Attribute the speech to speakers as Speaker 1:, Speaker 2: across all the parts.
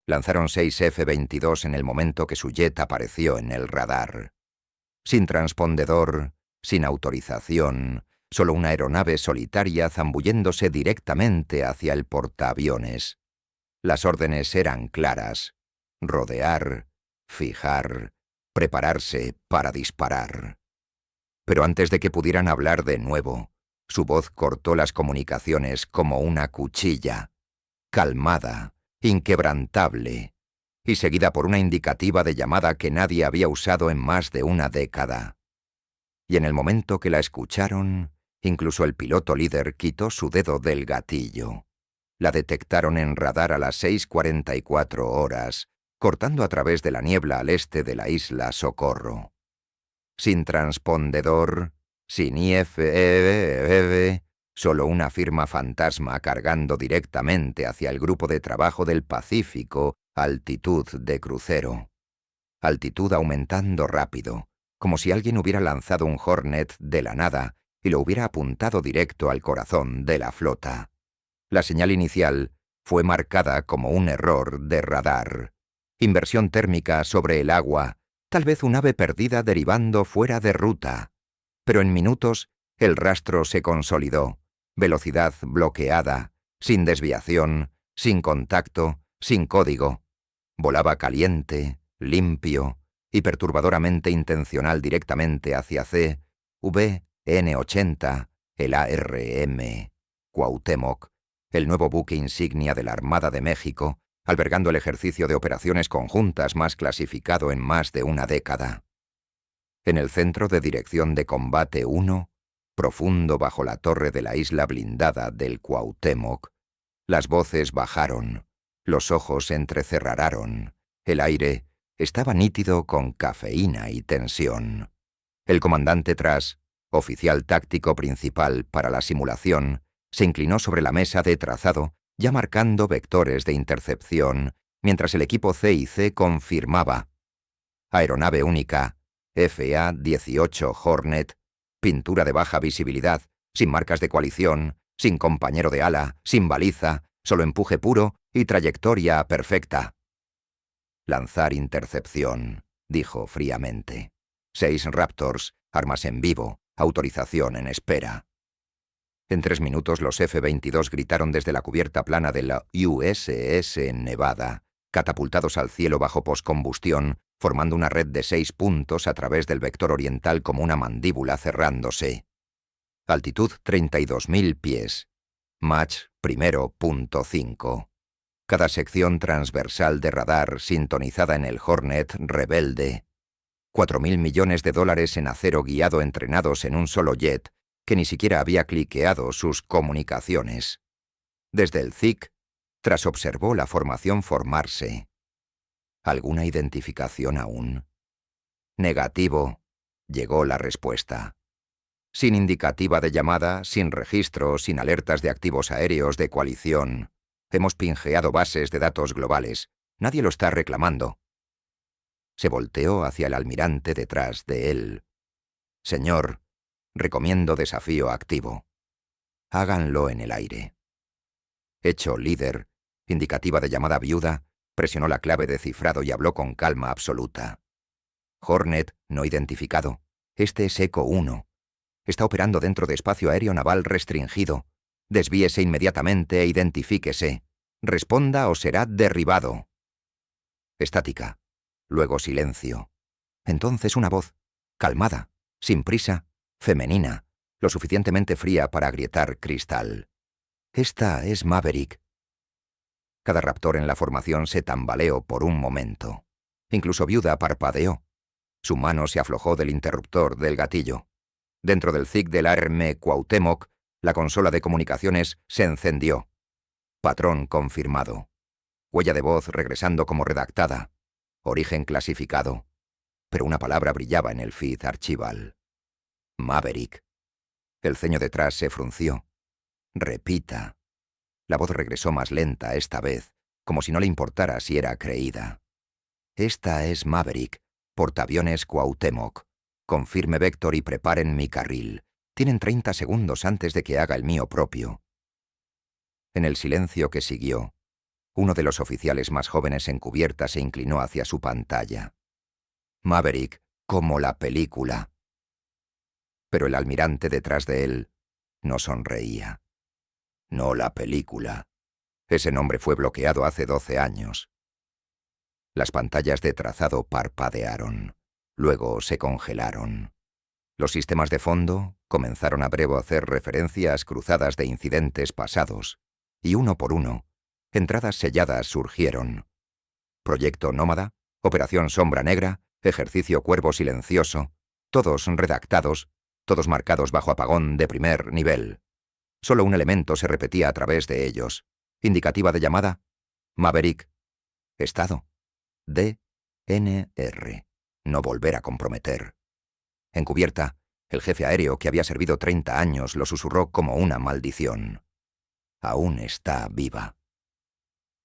Speaker 1: Lanzaron 6 F-22 en el momento que su jet apareció en el radar. Sin transpondedor, sin autorización, solo una aeronave solitaria zambulléndose directamente hacia el portaaviones. Las órdenes eran claras: rodear, fijar, prepararse para disparar. Pero antes de que pudieran hablar de nuevo, su voz cortó las comunicaciones como una cuchilla, calmada, inquebrantable, y seguida por una indicativa de llamada que nadie había usado en más de una década. Y en el momento que la escucharon, incluso el piloto líder quitó su dedo del gatillo. La detectaron en radar a las 6:44 horas, cortando a través de la niebla al este de la isla Socorro. Sin transpondedor, sin IFEV, solo una firma fantasma cargando directamente hacia el grupo de trabajo del Pacífico, altitud de crucero. Altitud aumentando rápido, como si alguien hubiera lanzado un Hornet de la nada y lo hubiera apuntado directo al corazón de la flota. La señal inicial fue marcada como un error de radar. Inversión térmica sobre el agua, tal vez un ave perdida derivando fuera de ruta. Pero en minutos el rastro se consolidó. Velocidad bloqueada, sin desviación, sin contacto, sin código. Volaba caliente, limpio y perturbadoramente intencional directamente hacia CVN-80, el ARM Cuauhtémoc, el nuevo buque insignia de la Armada de México, albergando el ejercicio de operaciones conjuntas más clasificado en más de una década. En el Centro de Dirección de Combate 1, profundo bajo la torre de la isla blindada del Cuauhtémoc, las voces bajaron, los ojos se entrecerraron, el aire estaba nítido con cafeína y tensión. El comandante Trask, oficial táctico principal para la simulación, se inclinó sobre la mesa de trazado, ya marcando vectores de intercepción, mientras el equipo C y C confirmaba: aeronave única, FA-18 Hornet, pintura de baja visibilidad, sin marcas de coalición, sin compañero de ala, sin baliza, solo empuje puro y trayectoria perfecta. Lanzar intercepción, dijo fríamente. 6 Raptors, armas en vivo, autorización en espera. En 3 minutos los F-22 gritaron desde la cubierta plana de la USS Nevada, catapultados al cielo bajo poscombustión, formando una red de 6 puntos a través del vector oriental como una mandíbula cerrándose. Altitud 32.000 pies. Mach primero .5. Cada sección transversal de radar sintonizada en el Hornet rebelde. $4.000 millones en acero guiado entrenados en un solo jet, que ni siquiera había cliqueado sus comunicaciones. Desde el CIC, Trask observó la formación formarse. ¿Alguna identificación aún? Negativo, llegó la respuesta. Sin indicativa de llamada, sin registro, sin alertas de activos aéreos de coalición. Hemos pingeado bases de datos globales. Nadie lo está reclamando. Se volteó hacia el almirante detrás de él. Señor, recomiendo desafío activo. Háganlo en el aire. Hecho líder, indicativa de llamada viuda, presionó la clave de cifrado y habló con calma absoluta. Hornet no identificado. Este es Eco 1. Está operando dentro de espacio aéreo naval restringido. Desvíese inmediatamente e identifíquese. Responda o será derribado. Estática. Luego silencio. Entonces una voz, calmada, sin prisa, femenina, lo suficientemente fría para agrietar cristal. Esta es Maverick. Cada raptor en la formación se tambaleó por un momento. Incluso Viuda parpadeó. Su mano se aflojó del interruptor del gatillo. Dentro del CIC del ARM Cuauhtémoc, la consola de comunicaciones se encendió. Patrón confirmado. Huella de voz regresando como redactada. Origen clasificado. Pero una palabra brillaba en el feed archival. Maverick. El ceño detrás se frunció. Repita. La voz regresó más lenta esta vez, como si no le importara si era creída. Esta es Maverick, portaaviones Cuauhtémoc. Confirme vector y preparen mi carril. Tienen 30 segundos antes de que haga el mío propio. En el silencio que siguió, Uno de los oficiales más jóvenes en cubierta se inclinó hacia su pantalla. Maverick, como la película. Pero el almirante detrás de él no sonreía. No la película. Ese nombre fue bloqueado hace 12 años. Las pantallas de trazado parpadearon. Luego se congelaron. Los sistemas de fondo comenzaron a breve a hacer referencias cruzadas de incidentes pasados, y uno por uno, entradas selladas surgieron. Proyecto Nómada, Operación Sombra Negra, Ejercicio Cuervo Silencioso, todos redactados, todos marcados bajo apagón de primer nivel. Solo un elemento se repetía a través de ellos. Indicativa de llamada: Maverick. Estado: DNR. No volver a comprometer. En cubierta, el jefe aéreo que había servido 30 años lo susurró como una maldición. Aún está viva.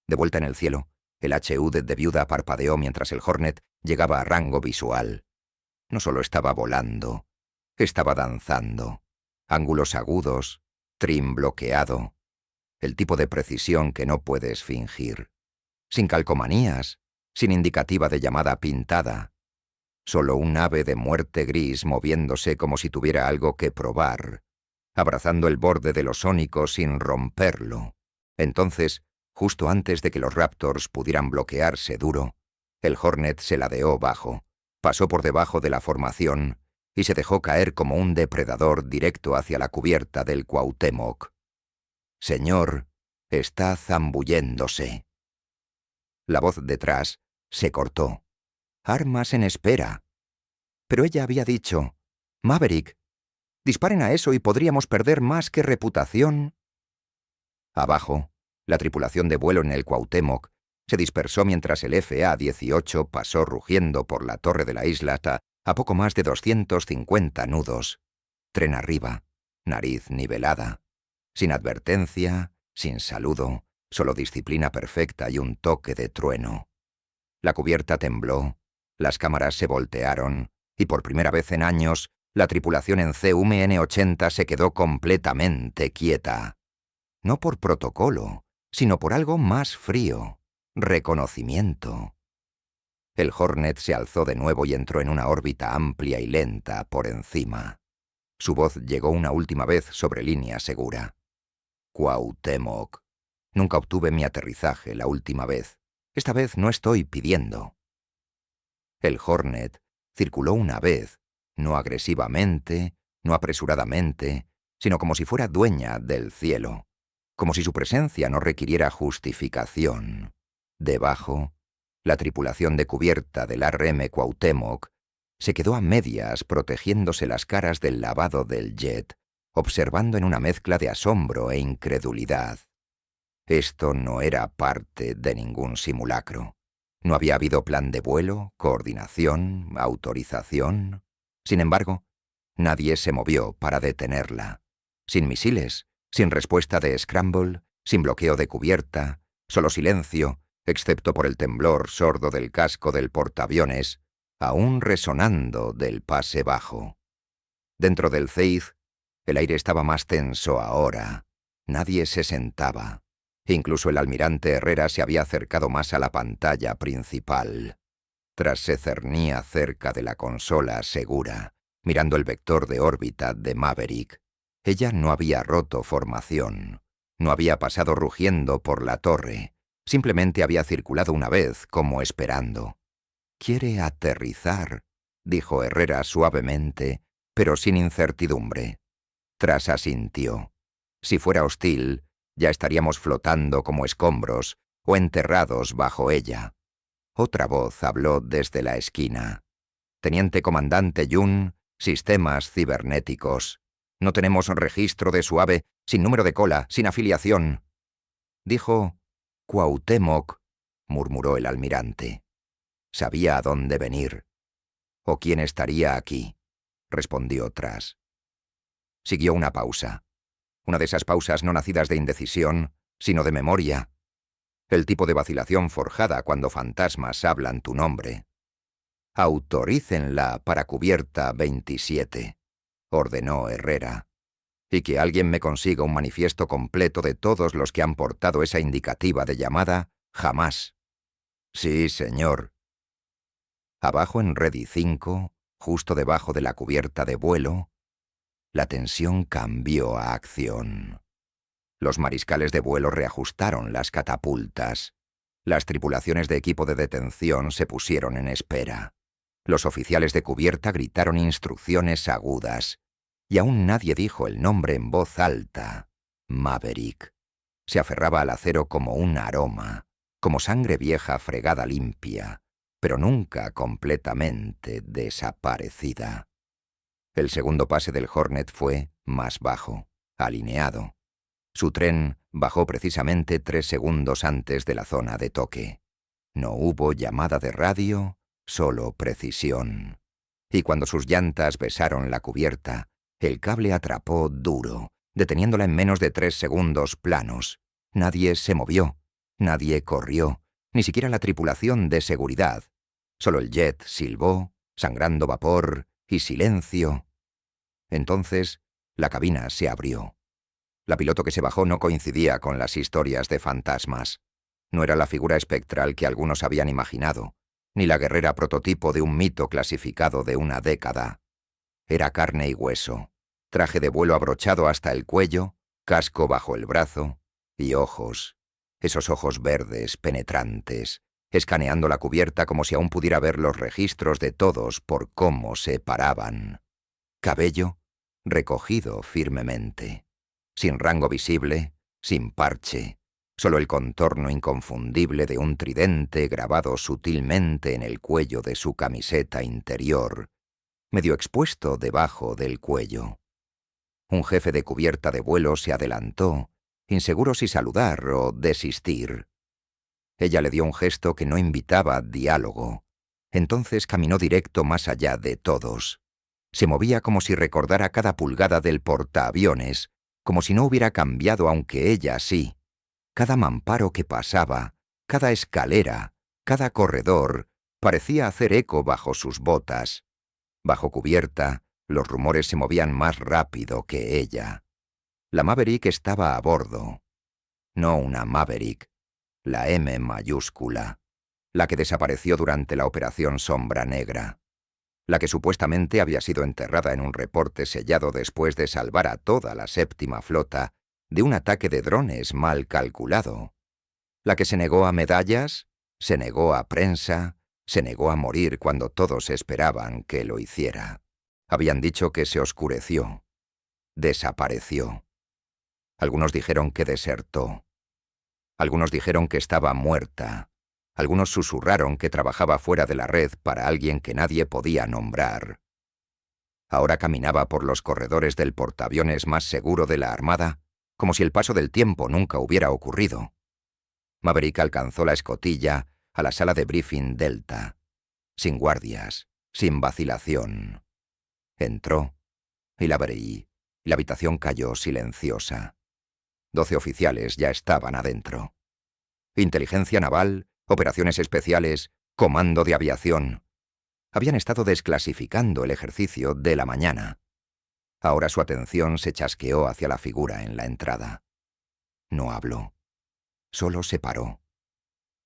Speaker 1: De vuelta en el cielo, el HUD de viuda parpadeó mientras el Hornet llegaba a rango visual. No solo estaba volando, estaba danzando. Ángulos agudos, trim bloqueado. El tipo de precisión que no puedes fingir. Sin calcomanías, sin indicativa de llamada pintada. Solo un ave de muerte gris moviéndose como si tuviera algo que probar, abrazando el borde de lo sónico sin romperlo. Entonces, justo antes de que los Raptors pudieran bloquearse duro, el Hornet se ladeó bajo, pasó por debajo de la formación y se dejó caer como un depredador directo hacia la cubierta del Cuauhtémoc. Señor, está zambulléndose. La voz detrás se cortó. Armas en espera. Pero ella había dicho: Maverick, disparen a eso y podríamos perder más que reputación. Abajo, la tripulación de vuelo en el Cuauhtémoc se dispersó mientras el FA-18 pasó rugiendo por la torre de la isla a poco más de 250 nudos. Tren arriba, nariz nivelada. Sin advertencia, sin saludo, solo disciplina perfecta y un toque de trueno. La cubierta tembló. Las cámaras se voltearon, y por primera vez en años, la tripulación en CUMN-80 se quedó completamente quieta. No por protocolo, sino por algo más frío: reconocimiento. El Hornet se alzó de nuevo y entró en una órbita amplia y lenta por encima. Su voz llegó una última vez sobre línea segura. Cuauhtémoc. Nunca obtuve mi aterrizaje la última vez. Esta vez no estoy pidiendo. El Hornet circuló una vez, no agresivamente, no apresuradamente, sino como si fuera dueña del cielo, como si su presencia no requiriera justificación. Debajo, la tripulación de cubierta del ARM Cuauhtémoc se quedó a medias protegiéndose las caras del lavado del jet, observando en una mezcla de asombro e incredulidad. Esto no era parte de ningún simulacro. No había habido plan de vuelo, coordinación, autorización. Sin embargo, nadie se movió para detenerla. Sin misiles, sin respuesta de scramble, sin bloqueo de cubierta, solo silencio, excepto por el temblor sordo del casco del portaaviones, aún resonando del pase bajo. Dentro del Zeiss, el aire estaba más tenso ahora. Nadie se sentaba. Incluso el almirante Herrera se había acercado más a la pantalla principal. Tras se cernía cerca de la consola segura, mirando el vector de órbita de Maverick. Ella no había roto formación. No había pasado rugiendo por la torre. Simplemente había circulado una vez como esperando. «Quiere aterrizar», dijo Herrera suavemente, pero sin incertidumbre. Tras asintió. Si fuera hostil, ya estaríamos flotando como escombros o enterrados bajo ella. Otra voz habló desde la esquina. «Teniente comandante Yun, sistemas cibernéticos. No tenemos registro de su ave, sin número de cola, sin afiliación». Dijo «Cuauhtémoc», murmuró el almirante. Sabía a dónde venir. «¿O quién estaría aquí?», respondió Tras. Siguió una pausa. Una de esas pausas no nacidas de indecisión, sino de memoria. El tipo de vacilación forjada cuando fantasmas hablan tu nombre. «Autorícenla para cubierta 27», ordenó Herrera. «Y que alguien me consiga un manifiesto completo de todos los que han portado esa indicativa de llamada Jamás. Sí, señor. Abajo en Ready 5, justo debajo de la cubierta de vuelo, la tensión cambió a acción. Los mariscales de vuelo reajustaron las catapultas. Las tripulaciones de equipo de detención se pusieron en espera. Los oficiales de cubierta gritaron instrucciones agudas. Y aún nadie dijo el nombre en voz alta. Maverick. Se aferraba al acero como un aroma, como sangre vieja fregada limpia, pero nunca completamente desaparecida. El segundo pase del Hornet fue más bajo, alineado. Su tren bajó precisamente 3 segundos antes de la zona de toque. No hubo llamada de radio, solo precisión. Y cuando sus llantas besaron la cubierta, el cable atrapó duro, deteniéndola en menos de 3 segundos planos. Nadie se movió, nadie corrió, ni siquiera la tripulación de seguridad. Solo el jet silbó, sangrando vapor y silencio. Entonces, la cabina se abrió. La piloto que se bajó no coincidía con las historias de fantasmas. No era la figura espectral que algunos habían imaginado, ni la guerrera prototipo de un mito clasificado de una década. Era carne y hueso, traje de vuelo abrochado hasta el cuello, casco bajo el brazo y ojos, esos ojos verdes penetrantes, escaneando la cubierta como si aún pudiera ver los registros de todos por cómo se paraban. Cabello recogido firmemente. Sin rango visible, sin parche, solo el contorno inconfundible de un tridente grabado sutilmente en el cuello de su camiseta interior, medio expuesto debajo del cuello. Un jefe de cubierta de vuelo se adelantó, inseguro si saludar o desistir. Ella le dio un gesto que no invitaba diálogo. Entonces caminó directo más allá de todos. Se movía como si recordara cada pulgada del portaaviones, como si no hubiera cambiado aunque ella sí. Cada mamparo que pasaba, cada escalera, cada corredor, parecía hacer eco bajo sus botas. Bajo cubierta, los rumores se movían más rápido que ella. La Maverick estaba a bordo. No una Maverick, la M mayúscula, la que desapareció durante la Operación Sombra Negra. La que supuestamente había sido enterrada en un reporte sellado después de salvar a toda la séptima flota de un ataque de drones mal calculado. La que se negó a medallas, se negó a prensa, se negó a morir cuando todos esperaban que lo hiciera. Habían dicho que se oscureció. Desapareció. Algunos dijeron que desertó. Algunos dijeron que estaba muerta. Algunos susurraron que trabajaba fuera de la red para alguien que nadie podía nombrar. Ahora caminaba por los corredores del portaaviones más seguro de la Armada, como si el paso del tiempo nunca hubiera ocurrido. Maverick alcanzó la escotilla a la sala de briefing Delta, sin guardias, sin vacilación. Entró, y la abrí, y la habitación cayó silenciosa. 12 oficiales ya estaban adentro. Inteligencia naval, operaciones especiales, comando de aviación. Habían estado desclasificando el ejercicio de la mañana. Ahora su atención se chasqueó hacia la figura en la entrada. No habló. Solo se paró.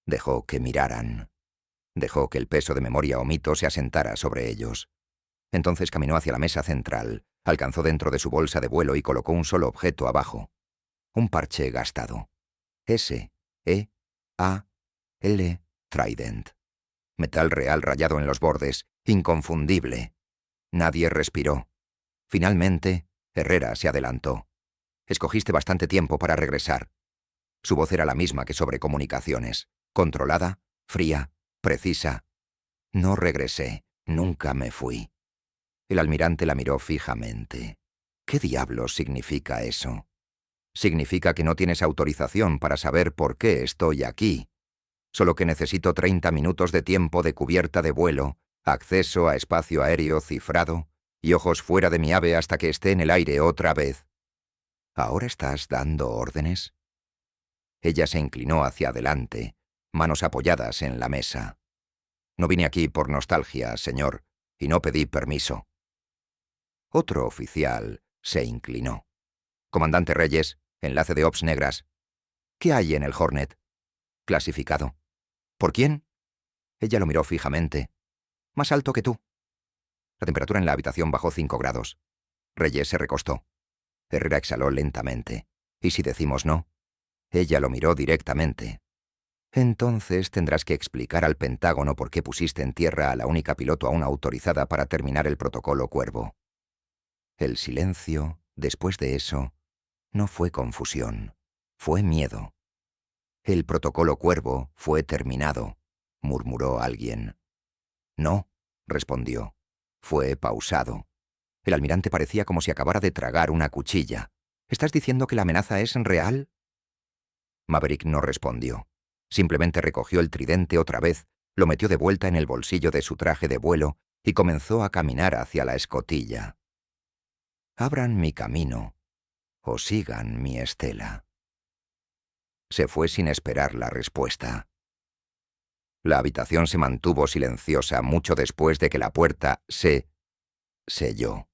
Speaker 1: Dejó que miraran. Dejó que el peso de memoria o mito se asentara sobre ellos. Entonces caminó hacia la mesa central, alcanzó dentro de su bolsa de vuelo y colocó un solo objeto abajo. Un parche gastado. S, E, A, L, Trident. Metal real rayado en los bordes, inconfundible. Nadie respiró. Finalmente, Herrera se adelantó. Escogiste bastante tiempo para regresar. Su voz era la misma que sobre comunicaciones. Controlada, fría, precisa. No regresé, nunca me fui. El almirante la miró fijamente. ¿Qué diablos significa eso? Significa que no tienes autorización para saber por qué estoy aquí. Solo que necesito 30 minutos de tiempo de cubierta de vuelo, acceso a espacio aéreo cifrado y ojos fuera de mi ave hasta que esté en el aire otra vez. ¿Ahora estás dando órdenes? Ella se inclinó hacia adelante, manos apoyadas en la mesa. No vine aquí por nostalgia, señor, y no pedí permiso. Otro oficial se inclinó. Comandante Reyes, enlace de Ops Negras. ¿Qué hay en el Hornet? Clasificado. ¿Por quién? Ella lo miró fijamente. Más alto que tú. La temperatura en la habitación bajó 5 grados. Reyes se recostó. Herrera exhaló lentamente. ¿Y si decimos no? Ella lo miró directamente. Entonces tendrás que explicar al Pentágono por qué pusiste en tierra a la única piloto aún autorizada para terminar el protocolo Cuervo. El silencio, después de eso, no fue confusión, fue miedo. El protocolo Cuervo fue terminado, murmuró alguien. No, respondió. Fue pausado. El almirante parecía como si acabara de tragar una cuchilla. ¿Estás diciendo que la amenaza es real? Maverick no respondió. Simplemente recogió el tridente otra vez, lo metió de vuelta en el bolsillo de su traje de vuelo y comenzó a caminar hacia la escotilla. Abran mi camino o sigan mi estela. Se fue sin esperar la respuesta. La habitación se mantuvo silenciosa mucho después de que la puerta se selló.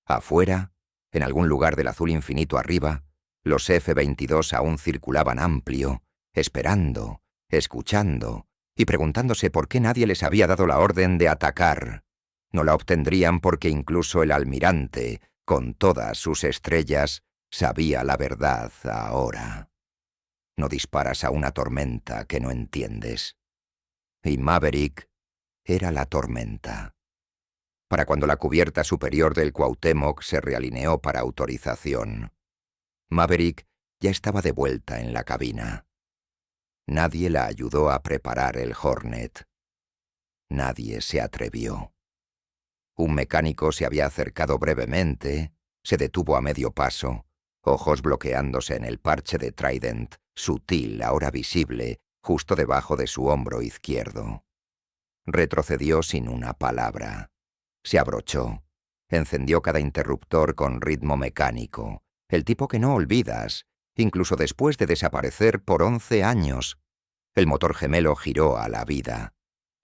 Speaker 1: Afuera, en algún lugar del azul infinito arriba, los F-22 aún circulaban amplio, esperando, escuchando y preguntándose por qué nadie les había dado la orden de atacar. No la obtendrían porque incluso el almirante, con todas sus estrellas, sabía la verdad ahora. No disparas a una tormenta que no entiendes. Y Maverick era la tormenta. Para cuando la cubierta superior del Cuauhtémoc se realineó para autorización, Maverick ya estaba de vuelta en la cabina. Nadie la ayudó a preparar el Hornet. Nadie se atrevió. Un mecánico se había acercado brevemente, se detuvo a medio paso, ojos bloqueándose en el parche de Trident, sutil, ahora visible, justo debajo de su hombro izquierdo. Retrocedió sin una palabra. Se abrochó. Encendió cada interruptor con ritmo mecánico. El tipo que no olvidas, incluso después de desaparecer por 11 años. El motor gemelo giró a la vida.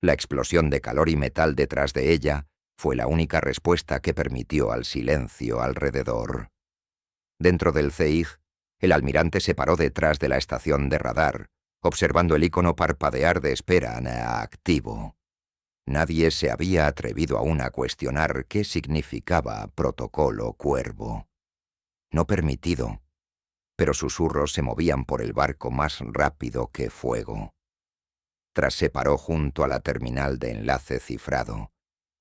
Speaker 1: La explosión de calor y metal detrás de ella fue la única respuesta que permitió al silencio alrededor. Dentro del CEIG, el almirante se paró detrás de la estación de radar, observando el icono parpadear de espera a activo. Nadie se había atrevido aún a cuestionar qué significaba protocolo Cuervo. No permitido, pero susurros se movían por el barco más rápido que fuego. Se paró junto a la terminal de enlace cifrado,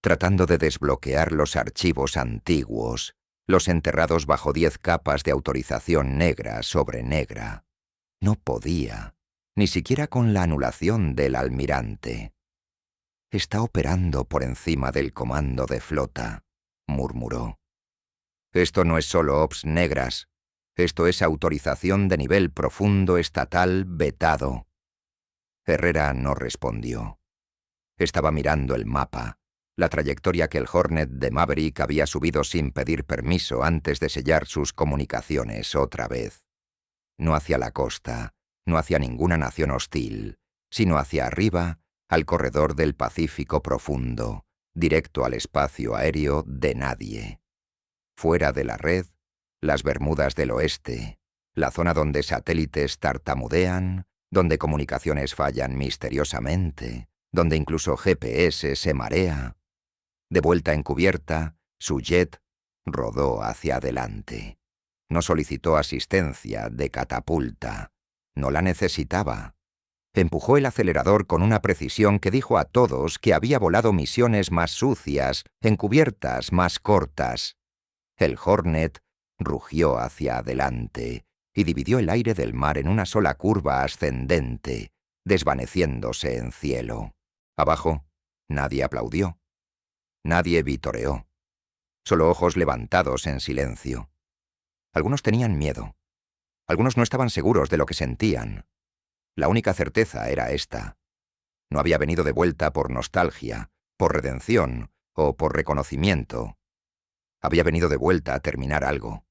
Speaker 1: tratando de desbloquear los archivos antiguos, los enterrados bajo 10 capas de autorización negra sobre negra. No podía, ni siquiera con la anulación del almirante. Está operando por encima del comando de flota, murmuró. Esto no es solo ops negras. Esto es autorización de nivel profundo estatal vetado. Herrera no respondió. Estaba mirando el mapa, la trayectoria que el Hornet de Maverick había subido sin pedir permiso antes de sellar sus comunicaciones otra vez. No hacia la costa, no hacia ninguna nación hostil, sino hacia arriba, al corredor del Pacífico profundo, directo al espacio aéreo de nadie. Fuera de la red, las Bermudas del Oeste, la zona donde satélites tartamudean, donde comunicaciones fallan misteriosamente, donde incluso GPS se marea. De vuelta en cubierta, su jet rodó hacia adelante. No solicitó asistencia de catapulta. No la necesitaba. Empujó el acelerador con una precisión que dijo a todos que había volado misiones más sucias, encubiertas más cortas. El Hornet rugió hacia adelante y dividió el aire del mar en una sola curva ascendente, desvaneciéndose en cielo. Abajo, nadie aplaudió. Nadie vitoreó. Solo ojos levantados en silencio. Algunos tenían miedo. Algunos no estaban seguros de lo que sentían. La única certeza era esta. No había venido de vuelta por nostalgia, por redención o por reconocimiento. Había venido de vuelta a terminar algo.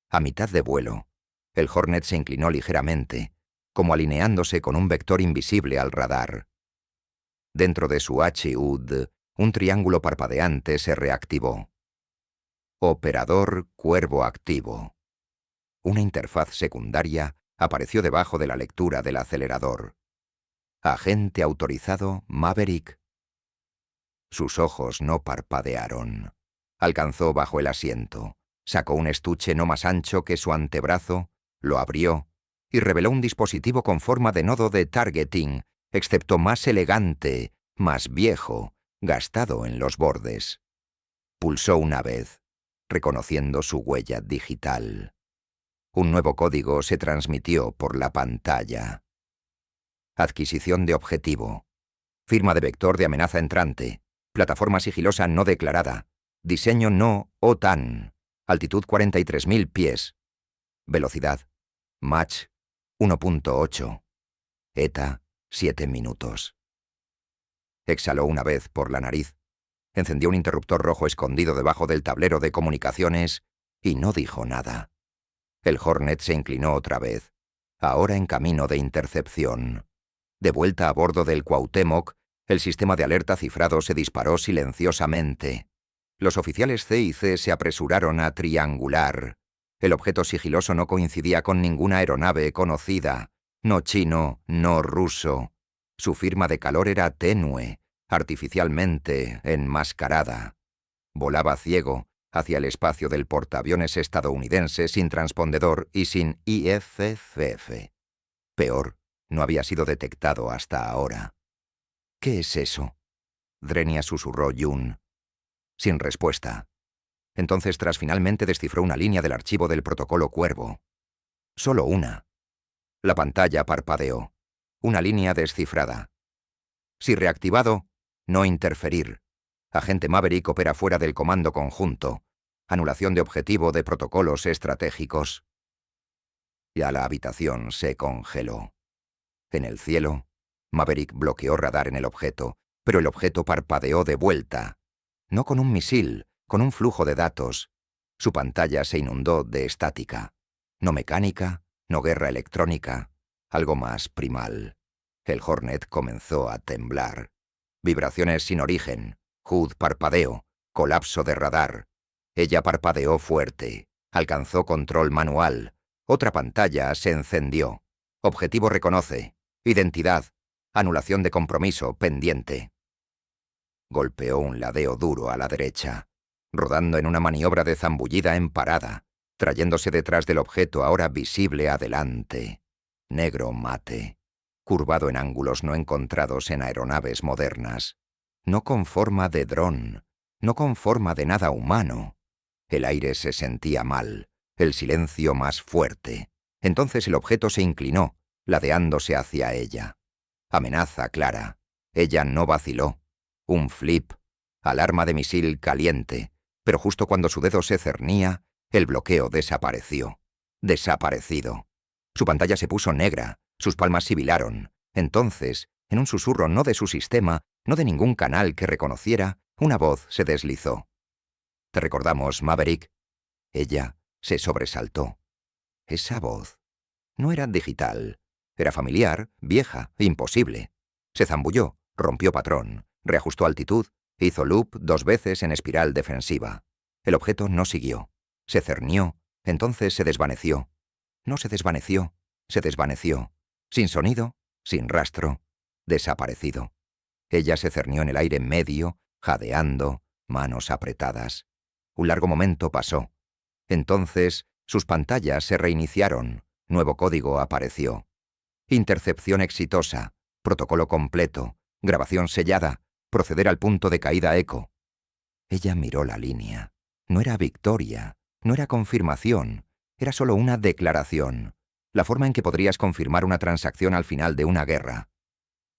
Speaker 1: A mitad de vuelo, el Hornet se inclinó ligeramente, como alineándose con un vector invisible al radar. Dentro de su HUD, un triángulo parpadeante se reactivó. Operador Cuervo activo. Una interfaz secundaria Apareció debajo de la lectura del acelerador. Agente autorizado Maverick. Sus ojos no parpadearon. Alcanzó bajo el asiento, sacó un estuche no más ancho que su antebrazo, lo abrió y reveló un dispositivo con forma de nodo de targeting, excepto más elegante, más viejo, gastado en los bordes. Pulsó una vez, reconociendo su huella digital. Un nuevo código se transmitió por la pantalla. Adquisición de objetivo. Firma de vector de amenaza entrante. Plataforma sigilosa no declarada. Diseño no OTAN. Altitud 43.000 pies. Velocidad. Mach 1.8. ETA 7 minutos. Exhaló una vez por la nariz. Encendió un interruptor rojo escondido debajo del tablero de comunicaciones y no dijo nada. El Hornet se inclinó otra vez, ahora en camino de intercepción. De vuelta a bordo del Cuauhtémoc, el sistema de alerta cifrado se disparó silenciosamente. Los oficiales C y C se apresuraron a triangular. El objeto sigiloso no coincidía con ninguna aeronave conocida, no chino, no ruso. Su firma de calor era tenue, artificialmente enmascarada. Volaba ciego hacia el espacio del portaaviones estadounidense sin transpondedor y sin IFCF. Peor, no había sido detectado hasta ahora. ¿Qué es eso?, Drenia susurró Jun. Sin respuesta. Entonces finalmente descifró una línea del archivo del protocolo Cuervo. Solo una. La pantalla parpadeó. Una línea descifrada. Si reactivado, no interferir. Agente Maverick opera fuera del comando conjunto. Anulación de objetivo de protocolos estratégicos. Ya la habitación se congeló. En el cielo, Maverick bloqueó radar en el objeto, pero el objeto parpadeó de vuelta. No con un misil, con un flujo de datos. Su pantalla se inundó de estática. No mecánica, no guerra electrónica, algo más primal. El Hornet comenzó a temblar. Vibraciones sin origen, HUD parpadeo, colapso de radar. Ella parpadeó fuerte, alcanzó control manual. Otra pantalla se encendió. Objetivo reconoce. Identidad. Anulación de compromiso pendiente. Golpeó un ladeo duro a la derecha, rodando en una maniobra de zambullida en parada, trayéndose detrás del objeto ahora visible adelante. Negro mate, curvado en ángulos no encontrados en aeronaves modernas. No con forma de dron, no con forma de nada humano. El aire se sentía mal, el silencio más fuerte. Entonces el objeto se inclinó, ladeándose hacia ella. Amenaza clara. Ella no vaciló. Un flip. Alarma de misil caliente. Pero justo cuando su dedo se cernía, el bloqueo desapareció. Desaparecido. Su pantalla se puso negra. Sus palmas sibilaron. Entonces, en un susurro no de su sistema, no de ningún canal que reconociera, una voz se deslizó. «Te recordamos, Maverick». Ella se sobresaltó. Esa voz no era digital. Era familiar, vieja, imposible. Se zambulló, rompió patrón, reajustó altitud, hizo loop 2 veces en espiral defensiva. El objeto no siguió. Se cernió, entonces se desvaneció. No se desvaneció, se desvaneció. Sin sonido, sin rastro, desaparecido. Ella se cernió en el aire medio, jadeando, manos apretadas. Un largo momento pasó. Entonces, sus pantallas se reiniciaron. Nuevo código apareció. Intercepción exitosa. Protocolo completo. Grabación sellada. Proceder al punto de caída eco. Ella miró la línea. No era victoria. No era confirmación. Era solo una declaración. La forma en que podrías confirmar una transacción al final de una guerra.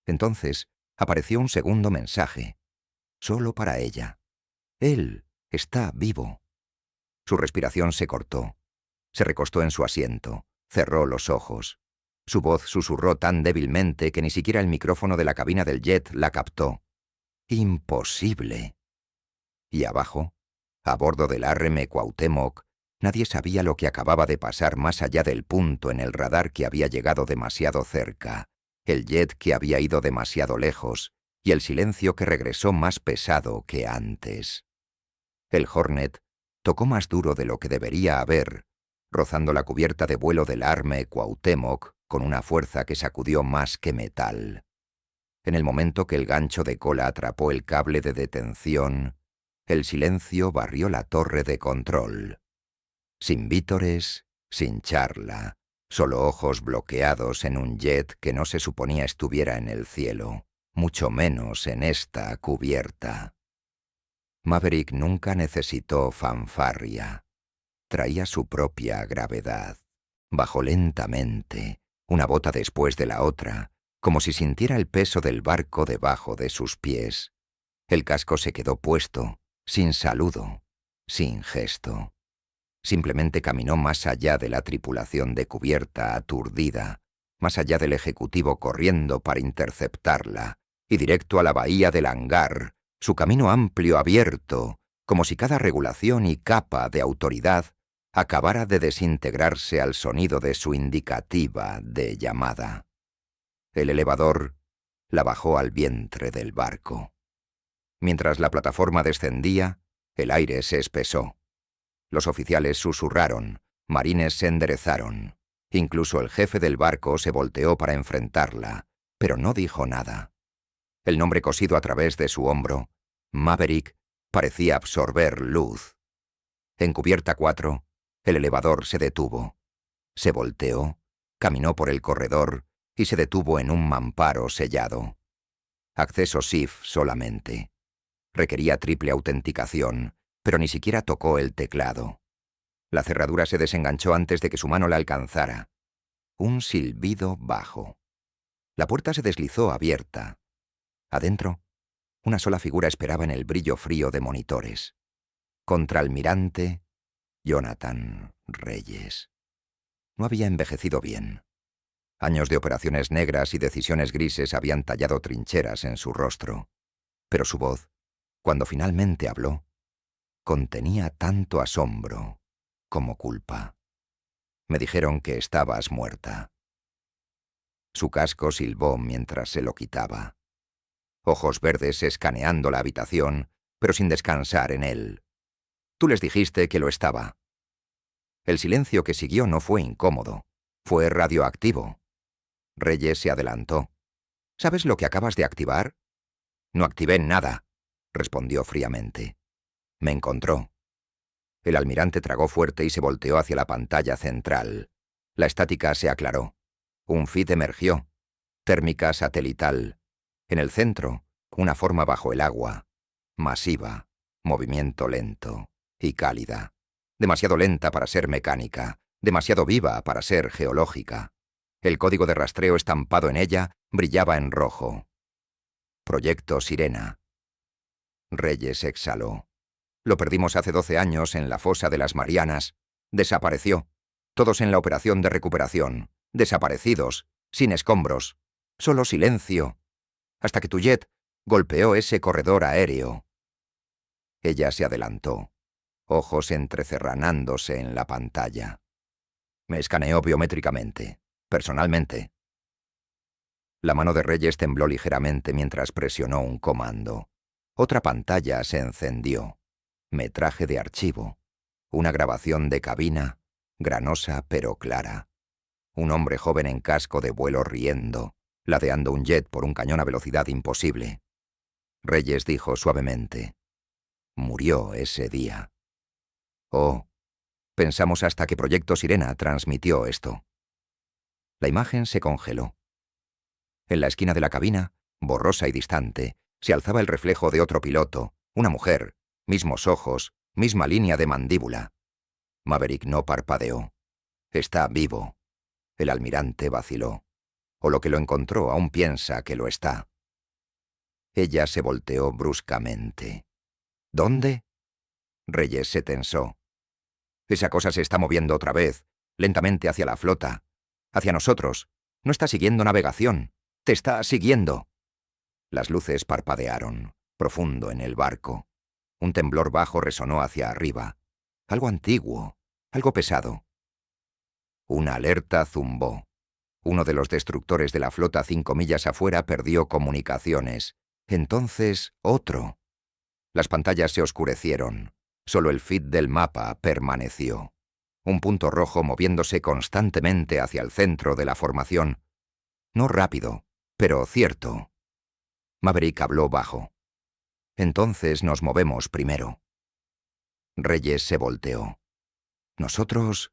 Speaker 1: Entonces, apareció un segundo mensaje. Solo para ella. Él está vivo. Su respiración se cortó. Se recostó en su asiento. Cerró los ojos. Su voz susurró tan débilmente que ni siquiera el micrófono de la cabina del jet la captó. ¡Imposible! Y abajo, a bordo del ARM Cuauhtémoc, nadie sabía lo que acababa de pasar más allá del punto en el radar que había llegado demasiado cerca, el jet que había ido demasiado lejos y el silencio que regresó más pesado que antes. El Hornet tocó más duro de lo que debería haber, rozando la cubierta de vuelo del Arme Cuauhtémoc con una fuerza que sacudió más que metal. En el momento que el gancho de cola atrapó el cable de detención, el silencio barrió la torre de control. Sin vítores, sin charla, solo ojos bloqueados en un jet que no se suponía estuviera en el cielo, mucho menos en esta cubierta. Maverick nunca necesitó fanfarria. Traía su propia gravedad. Bajó lentamente, una bota después de la otra, como si sintiera el peso del barco debajo de sus pies. El casco se quedó puesto, sin saludo, sin gesto. Simplemente caminó más allá de la tripulación de cubierta aturdida, más allá del ejecutivo corriendo para interceptarla, y directo a la bahía del hangar, su camino amplio abierto, como si cada regulación y capa de autoridad acabara de desintegrarse al sonido de su indicativa de llamada. El elevador la bajó al vientre del barco. Mientras la plataforma descendía, el aire se espesó. Los oficiales susurraron, marines se enderezaron. Incluso el jefe del barco se volteó para enfrentarla, pero no dijo nada. El nombre cosido a través de su hombro, Maverick, parecía absorber luz. En cubierta 4, el elevador se detuvo. Se volteó, caminó por el corredor y se detuvo en un mamparo sellado. Acceso SIF solamente. Requería triple autenticación, pero ni siquiera tocó el teclado. La cerradura se desenganchó antes de que su mano la alcanzara. Un silbido bajo. La puerta se deslizó abierta. Adentro, una sola figura esperaba en el brillo frío de monitores. Contraalmirante Jonathan Reyes. No había envejecido bien. Años de operaciones negras y decisiones grises habían tallado trincheras en su rostro. Pero su voz, cuando finalmente habló, contenía tanto asombro como culpa. Me dijeron que estabas muerta. Su casco silbó mientras se lo quitaba. Ojos verdes escaneando la habitación, pero sin descansar en él. Tú les dijiste que lo estaba. El silencio que siguió no fue incómodo, fue radioactivo. Reyes se adelantó. ¿Sabes lo que acabas de activar? No activé nada, respondió fríamente. Me encontró. El almirante tragó fuerte y se volteó hacia la pantalla central. La estática se aclaró. Un feed emergió. Térmica satelital. En el centro, una forma bajo el agua. Masiva, movimiento lento y cálida. Demasiado lenta para ser mecánica, demasiado viva para ser geológica. El código de rastreo estampado en ella brillaba en rojo. Proyecto Sirena. Reyes exhaló. Lo perdimos hace 12 años en la fosa de las Marianas. Desapareció. Todos en la operación de recuperación. Desaparecidos. Sin escombros. Solo silencio. Hasta que tu jet golpeó ese corredor aéreo. Ella se adelantó, ojos entrecerranándose en la pantalla. Me escaneó biométricamente, personalmente. La mano de Reyes tembló ligeramente mientras presionó un comando. Otra pantalla se encendió. Metraje de archivo. Una grabación de cabina, granosa pero clara. Un hombre joven en casco de vuelo riendo, ladeando un jet por un cañón a velocidad imposible. Reyes dijo suavemente: murió ese día. Oh, pensamos hasta que Proyecto Sirena transmitió esto. La imagen se congeló. En la esquina de la cabina, borrosa y distante, se alzaba el reflejo de otro piloto, una mujer, mismos ojos, misma línea de mandíbula. Maverick no parpadeó. Está vivo. El almirante vaciló. O lo que lo encontró aún piensa que lo está. Ella se volteó bruscamente. ¿Dónde? Reyes se tensó. Esa cosa se está moviendo otra vez, lentamente hacia la flota. Hacia nosotros. No está siguiendo navegación. Te está siguiendo. Las luces parpadearon, profundo en el barco. Un temblor bajo resonó hacia arriba. Algo antiguo, algo pesado. Una alerta zumbó. Uno de los destructores de la flota 5 millas afuera perdió comunicaciones. Entonces, otro. Las pantallas se oscurecieron. Solo el feed del mapa permaneció. un punto rojo moviéndose constantemente hacia el centro de la formación. No rápido, pero cierto. Maverick habló bajo. Entonces nos movemos primero. Reyes se volteó. ¿Nosotros?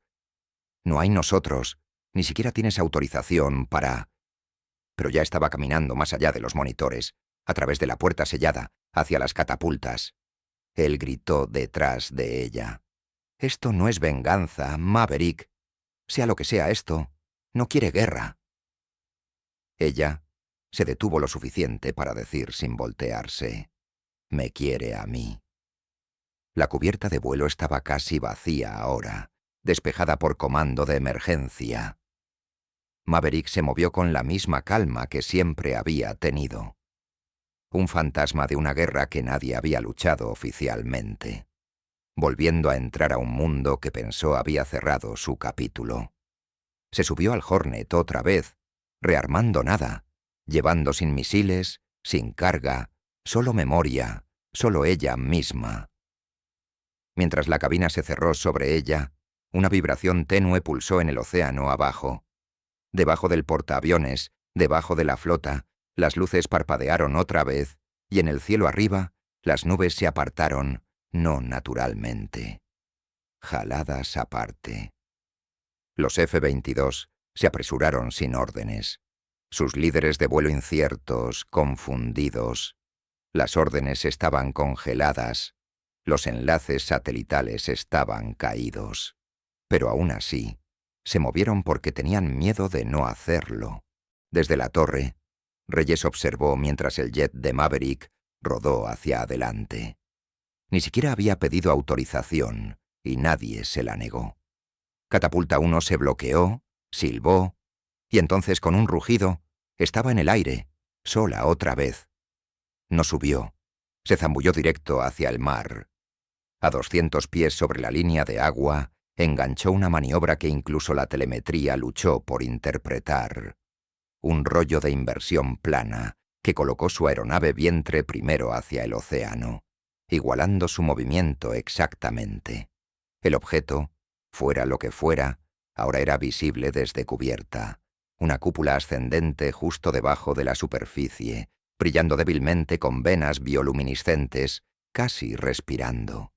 Speaker 1: No hay nosotros. Ni siquiera tienes autorización para... Pero ya estaba caminando más allá de los monitores, a través de la puerta sellada, hacia las catapultas. Él gritó detrás de ella. Esto no es venganza, Maverick. Sea lo que sea esto, no quiere guerra. Ella se detuvo lo suficiente para decir sin voltearse. Me quiere a mí. La cubierta de vuelo estaba casi vacía ahora, despejada por comando de emergencia. Maverick se movió con la misma calma que siempre había tenido. Un fantasma de una guerra que nadie había luchado oficialmente, volviendo a entrar a un mundo que pensó había cerrado su capítulo. Se subió al Hornet otra vez, rearmando nada, llevando sin misiles, sin carga, solo memoria, solo ella misma. Mientras la cabina se cerró sobre ella, una vibración tenue pulsó en el océano abajo. Debajo del portaaviones, debajo de la flota, las luces parpadearon otra vez, y en el cielo arriba, las nubes se apartaron, no naturalmente. Jaladas aparte. Los F-22 se apresuraron sin órdenes. Sus líderes de vuelo inciertos, confundidos. Las órdenes estaban congeladas. Los enlaces satelitales estaban caídos. Pero aún así, se movieron porque tenían miedo de no hacerlo. Desde la torre, Reyes observó mientras el jet de Maverick rodó hacia adelante. Ni siquiera había pedido autorización, y nadie se la negó. Catapulta 1 se bloqueó, silbó, y entonces con un rugido, estaba en el aire, sola otra vez. No subió, se zambulló directo hacia el mar. A 200 pies sobre la línea de agua, enganchó una maniobra que incluso la telemetría luchó por interpretar. Un rollo de inversión plana que colocó su aeronave vientre primero hacia el océano, igualando su movimiento exactamente. El objeto, fuera lo que fuera, ahora era visible desde cubierta, una cúpula ascendente justo debajo de la superficie, brillando débilmente con venas bioluminiscentes, casi respirando.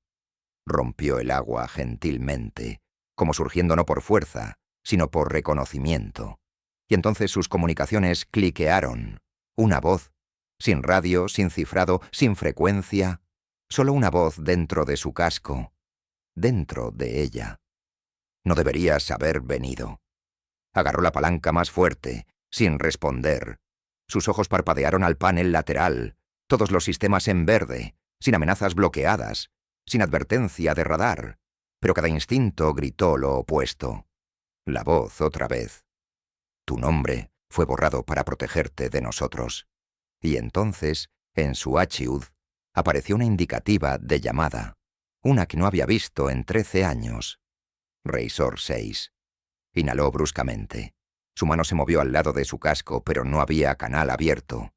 Speaker 1: Rompió el agua gentilmente, como surgiendo no por fuerza, sino por reconocimiento. Y entonces sus comunicaciones cliquearon. Una voz, sin radio, sin cifrado, sin frecuencia, solo una voz dentro de su casco, dentro de ella. No deberías haber venido. Agarró la palanca más fuerte, sin responder. Sus ojos parpadearon al panel lateral, todos los sistemas en verde, sin amenazas bloqueadas, sin advertencia de radar, pero cada instinto gritó lo opuesto. La voz otra vez. Tu nombre fue borrado para protegerte de nosotros. Y entonces, en su HUD, apareció una indicativa de llamada, una que no había visto en 13 años. Razor 6. Inhaló bruscamente. Su mano se movió al lado de su casco, pero no había canal abierto.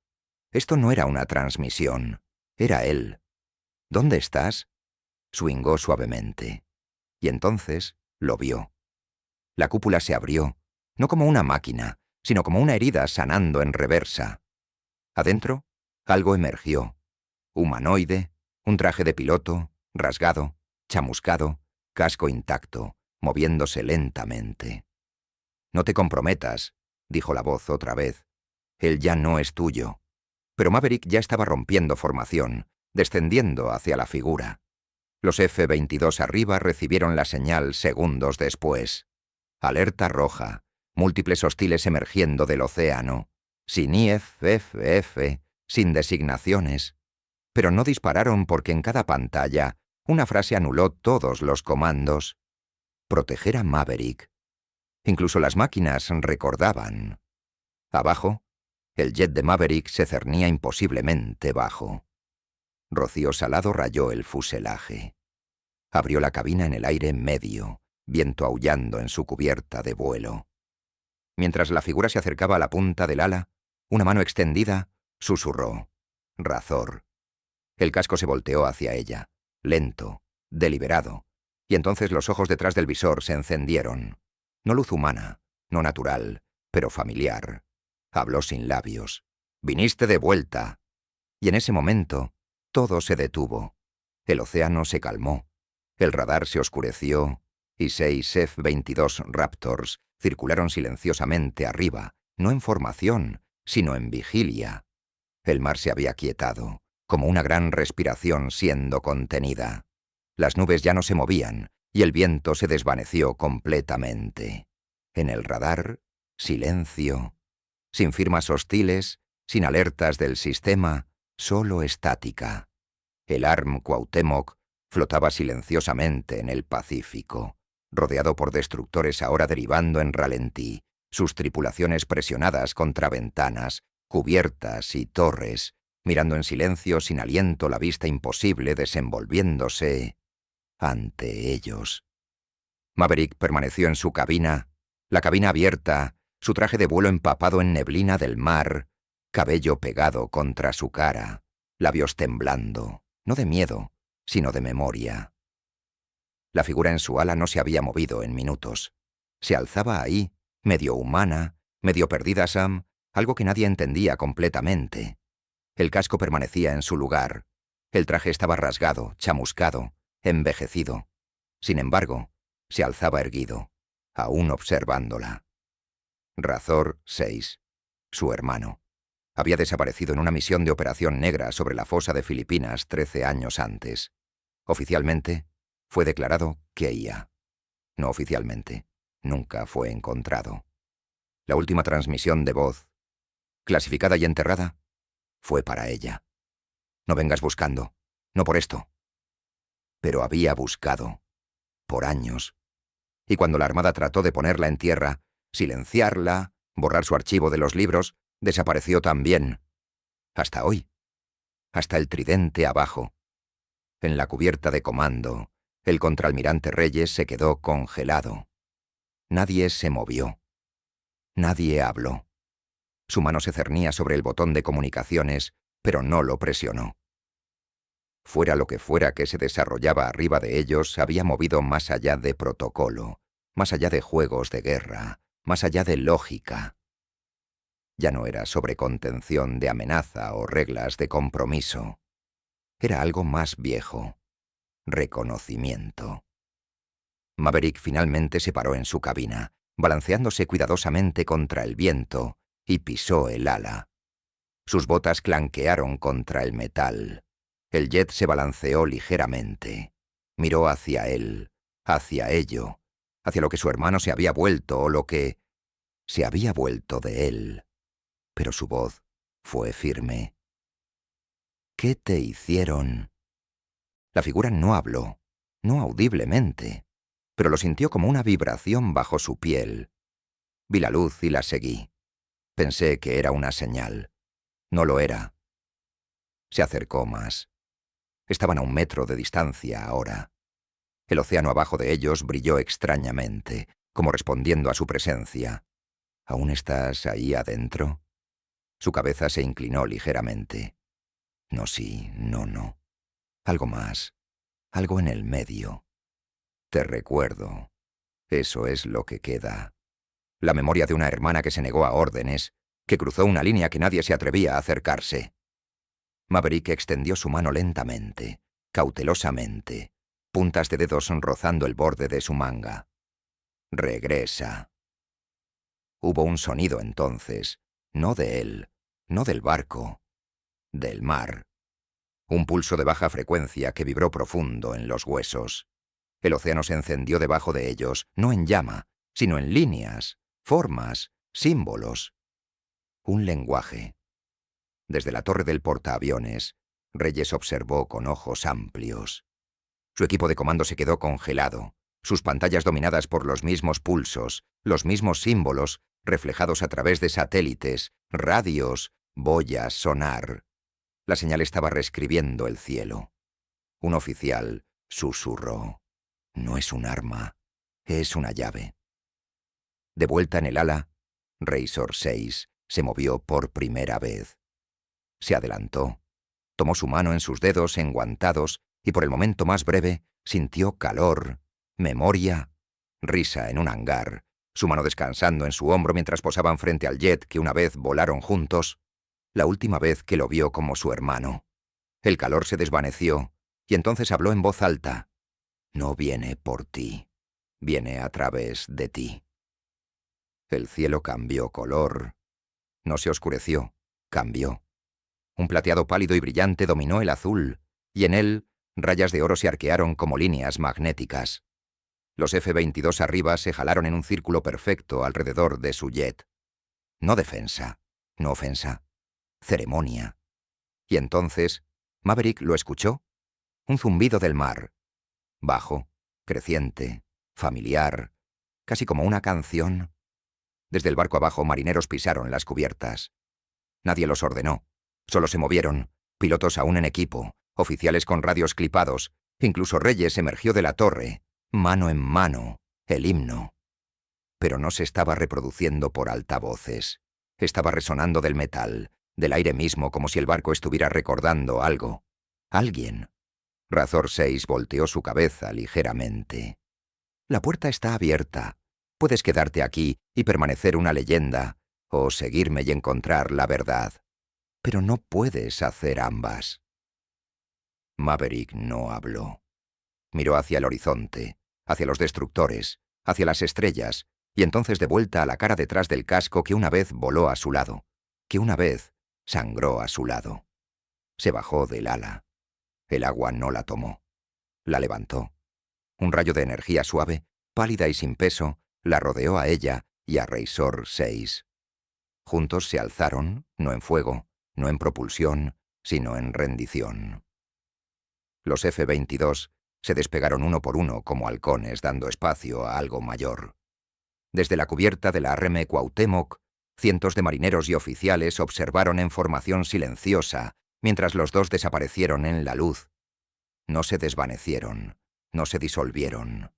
Speaker 1: Esto no era una transmisión, era él. ¿Dónde estás? Swingó suavemente. Y entonces lo vio. La cúpula se abrió, no como una máquina, sino como una herida sanando en reversa. Adentro, algo emergió. Humanoide, un traje de piloto, rasgado, chamuscado, casco intacto, moviéndose lentamente. No te comprometas, dijo la voz otra vez. Él ya no es tuyo. Pero Maverick ya estaba rompiendo formación, descendiendo hacia la figura. Los F-22 arriba recibieron la señal segundos después. Alerta roja, múltiples hostiles emergiendo del océano, sin IFFF, sin designaciones. Pero no dispararon porque en cada pantalla una frase anuló todos los comandos. Proteger a Maverick. Incluso las máquinas recordaban. Abajo, el jet de Maverick se cernía imposiblemente bajo. Rocío salado rayó el fuselaje. Abrió la cabina en el aire medio, viento aullando en su cubierta de vuelo. Mientras la figura se acercaba a la punta del ala, una mano extendida susurró. Razor. El casco se volteó hacia ella, lento, deliberado, Y entonces los ojos detrás del visor se encendieron. No luz humana, no natural, pero familiar. Habló sin labios. «Viniste de vuelta». Y en ese momento, todo se detuvo. El océano se calmó. El radar se oscureció y 6 F-22 Raptors circularon silenciosamente arriba, no en formación, sino en vigilia. El mar se había quietado, como una gran respiración siendo contenida. Las nubes ya no se movían y el viento se desvaneció completamente. En el radar, silencio. Sin firmas hostiles, sin alertas del sistema, solo estática. El ARM Cuauhtémoc flotaba silenciosamente en el Pacífico, rodeado por destructores ahora derivando en ralentí, sus tripulaciones presionadas contra ventanas, cubiertas y torres, mirando en silencio sin aliento la vista imposible desenvolviéndose ante ellos. Maverick permaneció en su cabina, la cabina abierta, su traje de vuelo empapado en neblina del mar, cabello pegado contra su cara, labios temblando, no de miedo, sino de memoria. La figura en su ala no se había movido en minutos. Se alzaba ahí, medio humana, medio perdida Sam, algo que nadie entendía completamente. El casco permanecía en su lugar. El traje estaba rasgado, chamuscado, envejecido. Sin embargo, se alzaba erguido, aún observándola. Razor 6, su hermano, había desaparecido en una misión de operación negra sobre la fosa de Filipinas 13 años antes. Oficialmente, fue declarado Keia. No oficialmente, nunca fue encontrado. La última transmisión de voz, clasificada y enterrada, fue para ella. No vengas buscando, no por esto. Pero había buscado, por años. Y cuando la Armada trató de ponerla en tierra, silenciarla, borrar su archivo de los libros, desapareció también. Hasta hoy. Hasta el tridente abajo. En la cubierta de comando, el contraalmirante Reyes se quedó congelado. Nadie se movió. Nadie habló. Su mano se cernía sobre el botón de comunicaciones, pero no lo presionó. Fuera lo que fuera que se desarrollaba arriba de ellos, había movido más allá de protocolo, más allá de juegos de guerra, más allá de lógica. Ya no era sobre contención de amenaza o reglas de compromiso. Era algo más viejo. Reconocimiento. Maverick finalmente se paró en su cabina, balanceándose cuidadosamente contra el viento, y pisó el ala. Sus botas clanquearon contra el metal. El jet se balanceó ligeramente. Miró hacia él, hacia ello, hacia lo que su hermano se había vuelto o lo que se había vuelto de él. Pero su voz fue firme. ¿Qué te hicieron? La figura no habló, no audiblemente, pero lo sintió como una vibración bajo su piel. Vi la luz y la seguí. Pensé que era una señal. No lo era. Se acercó más. Estaban a 1 metro de distancia ahora. El océano abajo de ellos brilló extrañamente, como respondiendo a su presencia. ¿Aún estás ahí adentro? Su cabeza se inclinó ligeramente. No, sí, no, no. Algo más. Algo en el medio. Te recuerdo. Eso es lo que queda. La memoria de una hermana que se negó a órdenes, que cruzó una línea que nadie se atrevía a acercarse. Maverick extendió su mano lentamente, cautelosamente, puntas de dedos rozando el borde de su manga. Regresa. Hubo un sonido entonces, no de él, no del barco, del mar. Un pulso de baja frecuencia que vibró profundo en los huesos. El océano se encendió debajo de ellos, no en llama, sino en líneas, formas, símbolos. Un lenguaje. Desde la torre del portaaviones, Reyes observó con ojos amplios. Su equipo de comando se quedó congelado, sus pantallas dominadas por los mismos pulsos, los mismos símbolos, reflejados a través de satélites, radios, boyas, sonar. La señal estaba reescribiendo el cielo. Un oficial susurró. No es un arma, es una llave. De vuelta en el ala, Razor 6 se movió por primera vez. Se adelantó, tomó su mano en sus dedos enguantados y por el momento más breve sintió calor, memoria, risa en un hangar, su mano descansando en su hombro mientras posaban frente al jet que una vez volaron juntos, la última vez que lo vio como su hermano. El calor se desvaneció y entonces habló en voz alta. No viene por ti, viene a través de ti. El cielo cambió color. No se oscureció, cambió. Un plateado pálido y brillante dominó el azul, y en él rayas de oro se arquearon como líneas magnéticas. Los F-22 arriba se jalaron en un círculo perfecto alrededor de su jet. No defensa, no ofensa, ceremonia. Y entonces, Maverick lo escuchó. Un zumbido del mar. Bajo, creciente, familiar, casi como una canción. Desde el barco abajo, marineros pisaron las cubiertas. Nadie los ordenó. Solo se movieron, pilotos aún en equipo, oficiales con radios clipados. Incluso Reyes emergió de la torre, mano en mano, el himno. Pero no se estaba reproduciendo por altavoces. Estaba resonando del metal, del aire mismo, como si el barco estuviera recordando algo. Alguien. Razor 6 volteó su cabeza ligeramente. La puerta está abierta. Puedes quedarte aquí y permanecer una leyenda, o seguirme y encontrar la verdad. Pero no puedes hacer ambas. Maverick no habló. Miró hacia el horizonte, hacia los destructores, hacia las estrellas, y entonces de vuelta a la cara detrás del casco que una vez voló a su lado, que una vez sangró a su lado. Se bajó del ala. El agua no la tomó. La levantó. Un rayo de energía suave, pálida y sin peso, la rodeó a ella y a Razor 6. Juntos se alzaron, no en fuego, no en propulsión, sino en rendición. Los F-22 se despegaron uno por uno como halcones dando espacio a algo mayor. Desde la cubierta de la RM Cuauhtémoc, cientos de marineros y oficiales observaron en formación silenciosa mientras los dos desaparecieron en la luz. No se desvanecieron, no se disolvieron,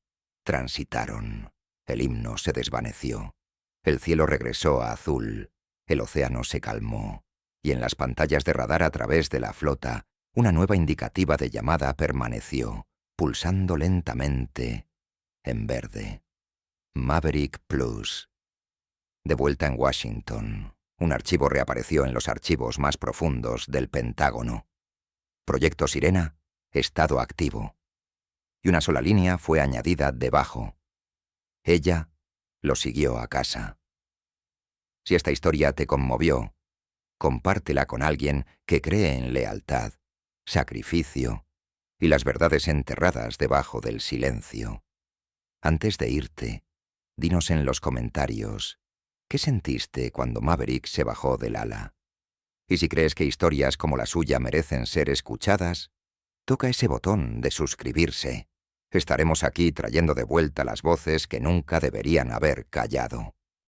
Speaker 1: transitaron. El himno se desvaneció. El cielo regresó a azul, el océano se calmó, y en las pantallas de radar a través de la flota, una nueva indicativa de llamada permaneció, pulsando lentamente, en verde. Maverick Plus. De vuelta en Washington, un archivo reapareció en los archivos más profundos del Pentágono. Proyecto Sirena, estado activo. Y una sola línea fue añadida debajo. Ella lo siguió a casa. Si esta historia te conmovió, compártela con alguien que cree en lealtad, sacrificio y las verdades enterradas debajo del silencio. Antes de irte, dinos en los comentarios qué sentiste cuando Maverick se bajó del ala. Y si crees que historias como la suya merecen ser escuchadas, toca ese botón de suscribirse. Estaremos aquí trayendo de vuelta las voces que nunca deberían haber callado.